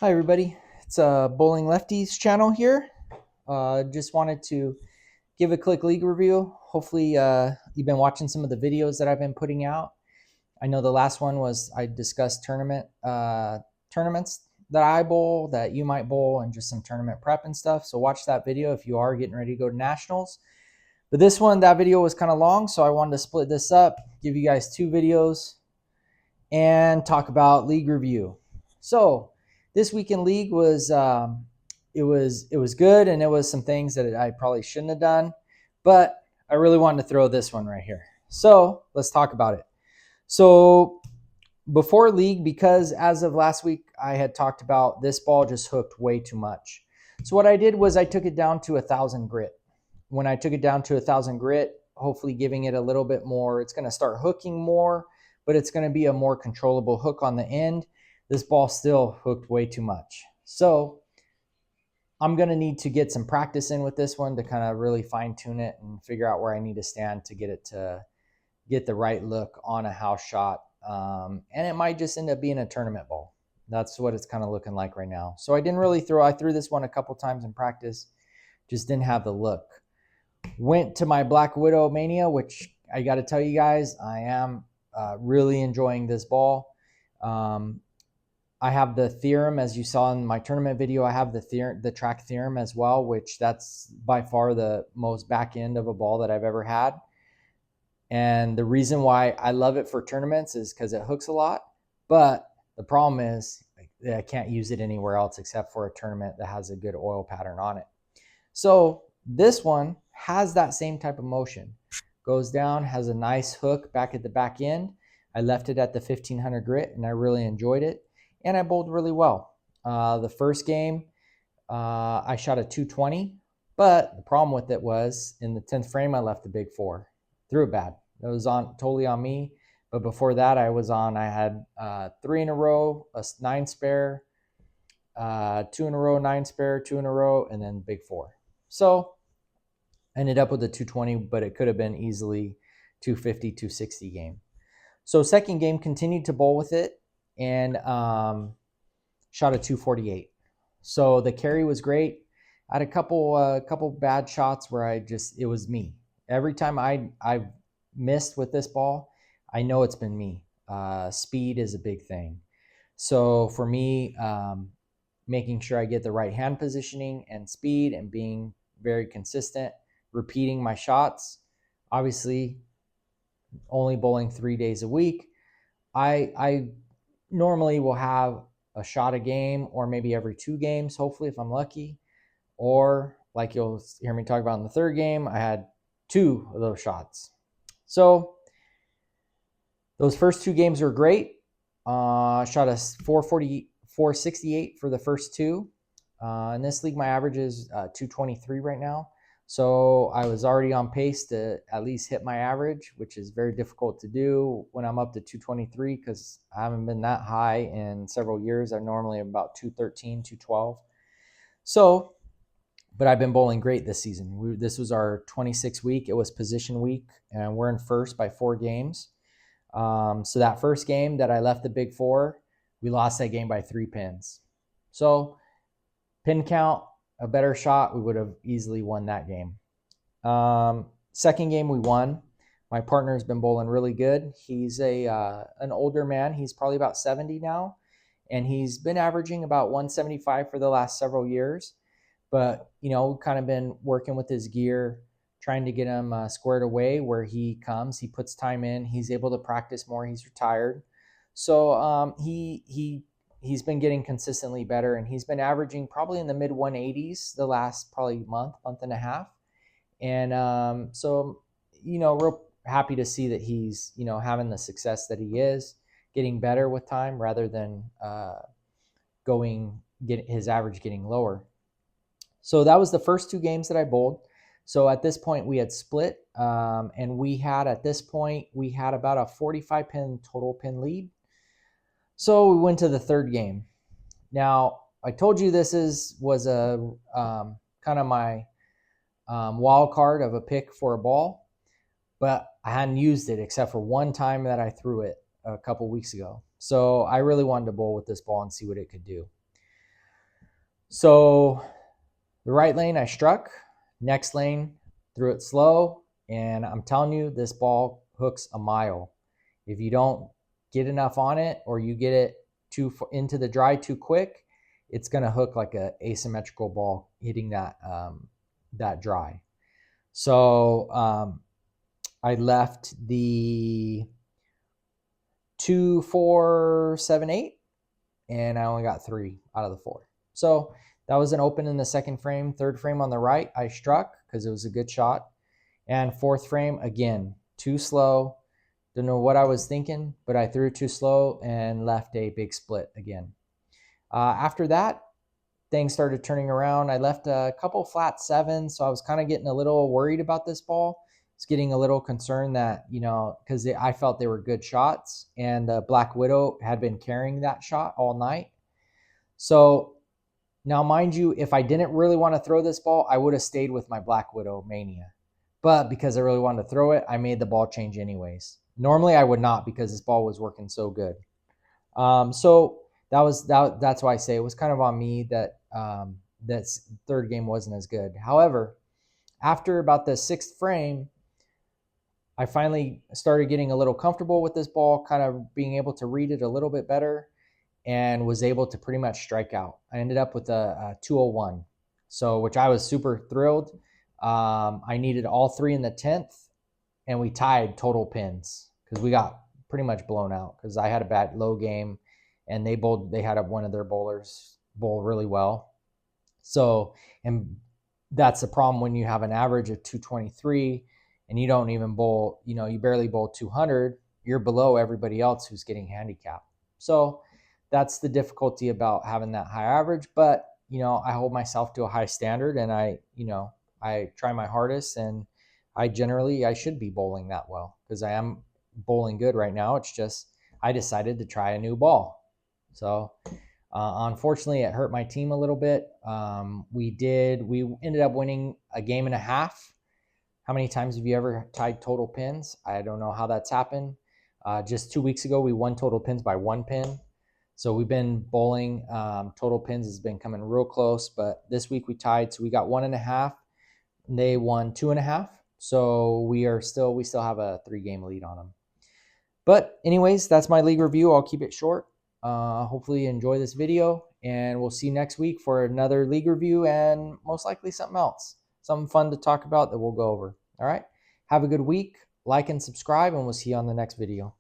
Hi everybody, it's Bowling Lefty's channel here. Just wanted to give a quick league review. Hopefully you've been watching some of the videos that I've been putting out. I know the last one was I discussed tournaments that I bowl, that you might bowl, and just some tournament prep and stuff. So watch that video if you are getting ready to go to nationals. But this one, that video was kind of long, so I wanted to split this up, give you guys two videos, and talk about league review. So this week in league was it was good, and it was some things that I probably shouldn't have done, but I really wanted to throw this one right here. So let's talk about it. So before league, because as of last week I had talked about this ball just hooked way too much. So what I did was I took it down to 1,000 grit. When I took it down to 1,000 grit, hopefully giving it a little bit more, it's going to start hooking more, but it's going to be a more controllable hook on the end. This ball still hooked way too much. So I'm going to need to get some practice in with this one to kind of really fine tune it and figure out where I need to stand to get it to get the right look on a house shot. And it might just end up being a tournament ball. That's what it's kind of looking like right now. So I didn't really I threw this one a couple times in practice, just didn't have the look. Went to my Black Widow Mania, which I got to tell you guys, I am really enjoying this ball. I have the theorem, as you saw in my tournament video. I have the track theorem as well, which that's by far the most back end of a ball that I've ever had. And the reason why I love it for tournaments is because it hooks a lot. But the problem is I can't use it anywhere else except for a tournament that has a good oil pattern on it. So this one has that same type of motion. Goes down, has a nice hook back at the back end. I left it at the 1,500 grit, and I really enjoyed it. And I bowled really well. The first game, I shot a 220, but the problem with it was in the 10th frame, I left the big four. Threw it bad. It was totally on me. But before that, I had 3 in a row, a 9 spare, 2 in a row, 9 spare, 2 in a row, and then big four. So I ended up with a 220, but it could have been easily 250, 260 game. So second game, continued to bowl with it and shot a 248. So the carry was great. I had a couple bad shots where it was me. Every time I've missed with this ball, I know it's been me. Speed is a big thing. So for me, making sure I get the right hand positioning and speed and being very consistent, repeating my shots. Obviously, only bowling 3 days a week. I normally will have a shot a game or maybe every 2 games, hopefully, if I'm lucky. Or like you'll hear me talk about in the third game, I had 2 of those shots. So those first 2 games were great. Shot a 440, 468 for the first 2. In this league, my average is 223 right now. So I was already on pace to at least hit my average, which is very difficult to do when I'm up to 223 because I haven't been that high in several years. I'm normally about 213, 212. So, but I've been bowling great this season. This was our 26th week. It was position week, and we're in first by 4 games. So that first game that I left the big four, we lost that game by 3 pins. So pin count, a better shot, we would have easily won that game. Second game we won. My partner's been bowling really good. He's an older man. He's probably about 70 now, and he's been averaging about 175 for the last several years. But, we've kind of been working with his gear, trying to get him squared away where he comes. He puts time in. He's able to practice more. He's retired. So he's been getting consistently better, and he's been averaging probably in the mid 180s the last probably month and a half. And so, real happy to see that he's, having the success that he is, getting better with time rather than get his average getting lower. So that was the first 2 games that I bowled. So at this point we had split, and we had about a 45 pin total pin lead. So we went to the third game. Now I told you this was a kind of my wild card of a pick for a ball, but I hadn't used it except for one time that I threw it a couple weeks ago. So I really wanted to bowl with this ball and see what it could do. So the right lane I struck, next lane threw it slow, and I'm telling you, this ball hooks a mile. If you don't get enough on it, or you get it into the dry too quick, it's gonna hook like a asymmetrical ball hitting that dry. So I left the 2, 4, 7, 8, and I only got 3 out of the 4. So that was an open in the second frame. Third frame on the right, I struck because it was a good shot. And fourth frame, again, too slow. Don't know what I was thinking, but I threw too slow and left a big split again. After that, things started turning around. I left a couple flat 7s, so I was kind of getting a little worried about this ball. I was getting a little concerned that, because I felt they were good shots, and the Black Widow had been carrying that shot all night. So now, mind you, if I didn't really want to throw this ball, I would have stayed with my Black Widow Mania. But because I really wanted to throw it, I made the ball change anyways. Normally I would not, because this ball was working so good. So that's why I say it was kind of on me that that third game wasn't as good. However, after about the 6th frame, I finally started getting a little comfortable with this ball, kind of being able to read it a little bit better, and was able to pretty much strike out. I ended up with a 201, so which I was super thrilled. I needed all 3 in the 10th, and we tied total pins because we got pretty much blown out because I had a bad low game, and they had one of their bowlers bowl really well. So, and that's the problem when you have an average of 223 and you don't even bowl, you barely bowl 200, you're below everybody else who's getting handicapped. So that's the difficulty about having that high average. But, I hold myself to a high standard, and I try my hardest, and I should be bowling that well because I am bowling good right now. It's just I decided to try a new ball. So unfortunately, it hurt my team a little bit. We ended up winning a game and a half. How many times have you ever tied total pins? I don't know how that's happened. Just 2 weeks ago, we won total pins by 1 pin. So we've been bowling. Total pins has been coming real close, but this week we tied. So we got 1.5. And they won 2.5. So we still have a 3-game lead on them. But anyways, that's my league review. I'll keep it short. Hopefully you enjoy this video, and we'll see you next week for another league review and most likely something else, something fun to talk about that we'll go over. All right. Have a good week. Like and subscribe, and we'll see you on the next video.